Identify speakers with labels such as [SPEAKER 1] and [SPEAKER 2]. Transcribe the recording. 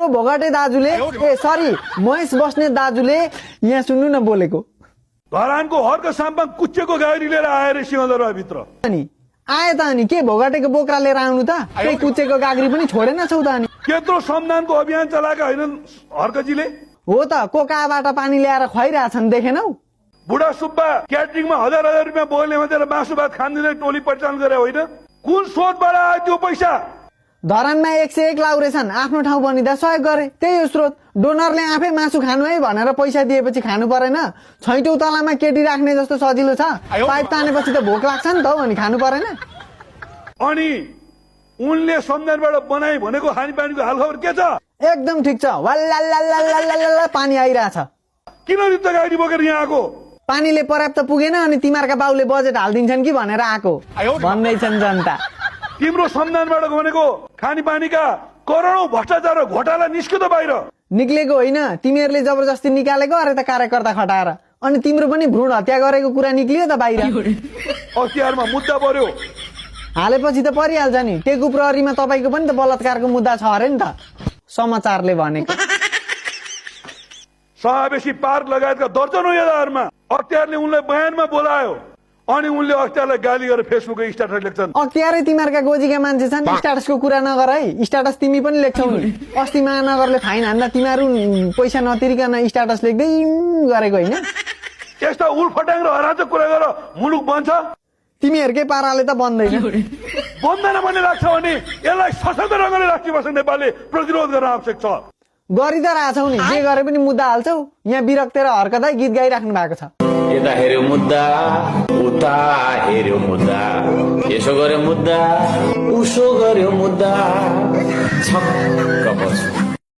[SPEAKER 1] भोगाटे दाजुले ए सरी महेश बस्ने दाजुले यहाँ सुन्नु न बोलेको
[SPEAKER 2] धरानको हरको साममा कुच्चेको गाडी लिएर आएर सिंहदरबारभित्र
[SPEAKER 1] अनि आए त अनि के भोगाटेको बोक्रा लिएर आउनु त त्यही कुचेको गाग्री पनि छोडेन छौ त अनि
[SPEAKER 2] त्यत्रो सम्मानको अभियान चलाएका होइनन् हर्कजीले
[SPEAKER 1] हो त कोकाबाट पानी ल्याएर खुवाइरहेछन् देखेनौ
[SPEAKER 2] बुढा सुब्बा क्याटरिङमा हजार हजार रुपियाँ बोल्ने मात्रै मासु भात खाँदैन टोली परिचालन गरे होइन कुन स्रोतबाट आयो त्यो पैसा
[SPEAKER 1] धरानमा 101 लाउरेछन् आफ्नो ठाउँ बनिँदा सहयोग गरे त्यही हो स्रोत डोनरले आफै मासु खानु है भनेर पैसा दिएपछि खानु परेन छैटौं तलामा केटी राख्ने जस्तो सजिलो छ पाइप तानेपछि त भोक लाग्छ नि त अनि खानु परेन
[SPEAKER 2] अनि उनले सम्झनाबाट बनाए भनेको खानेपानीको हालखबर के छ
[SPEAKER 1] एकदम ठिक छ वाल्लाल्लाल्लाल्लाल्ला पानी आइरहेछ
[SPEAKER 2] किन जुत्ता गाडी बोकेर यहाँ आएको
[SPEAKER 1] पानीले पर्याप्त पुगेन अनि तिमीहरूका बाउले बजेट हालिदिन्छन् कि भनेर आएको भन्दैछन् जनता
[SPEAKER 2] तिम्रो सम्झनाबाट भनेको खानेपानीका करोडौं भ्रष्टाचार र घोटाला निस्क्यो त बाहिर
[SPEAKER 1] निक्लेको होइन तिमीहरूले जबरजस्ती निकालेको अरे त कार्यकर्ता खटाएर अनि तिम्रो पनि भ्रूण हत्या गरेको कुरा निक्लियो त बाहिर
[SPEAKER 2] अख्तियारमा मुद्दा पर्यो
[SPEAKER 1] हालेपछि त परिहाल्छ नि टेकु प्रहरीमा तपाईको पनि त बलात्कारको मुद्दा छ अरे नि त समाचारले भनेको
[SPEAKER 2] समावेशी पार्क लगायतका दर्जनौं यादाहरूमा अख्तियारले उनलाई बयानमा बोलायो अनि उनले अख्तियारलाई गाली गरेर फेसबुकको स्ट्याटस लेख्छन्
[SPEAKER 1] अख्तियारै तिमीहरूका गोजीका मान्छे छन् स्ट्याटसको कुरा नगर है स्ट्याटस तिमी पनि लेख्छौ नि अस्ति महानगरले फाइन हान्दा तिमीहरू पैसा नतिरिकन स्ट्याटस लेख्दै गरेको होइन
[SPEAKER 2] यस्ता उलफटाङ र अराजक कुरा गरेर मुलुक बन्छ
[SPEAKER 1] तिमीहरूकै पाराले त बन्दैन
[SPEAKER 2] बन्दैन भन्ने लाग्छ भने यसलाई सशक्त ढङ्गले राष्ट्रिय नेपालले प्रतिरोध गर्न आवश्यक छ
[SPEAKER 1] गरि त रहेछौ नि जे गरे पनि मुद्दा हाल्छौ यहाँ विरक्तेर हर्कदै गीत गाइराख्नु भएको छ
[SPEAKER 3] यता हेर्यो मुद्दा उता हेर्यो मुद्दा यसो गर्यो मुद्दा उसो गर्यो मुद्दा छक्क पर्छु